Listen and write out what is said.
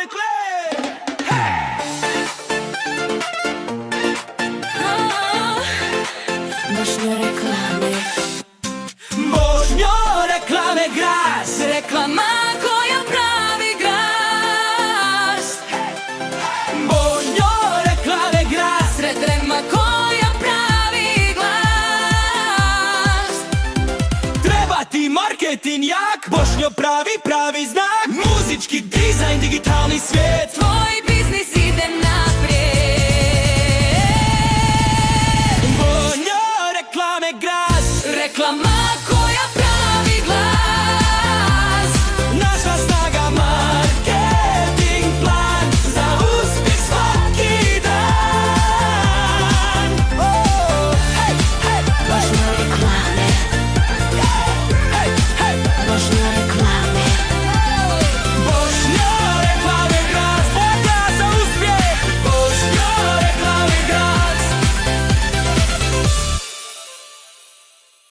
rekle. Bošnjo reklame. Bošnjo reklame gras. Reklama koja pravi glas. Bošnjo reklame gras. Reklama koja pravi glas. Treba ti marketing jak, Bošnjo pravi znak. Muzički dizajn, digitalni svijet. Tvoj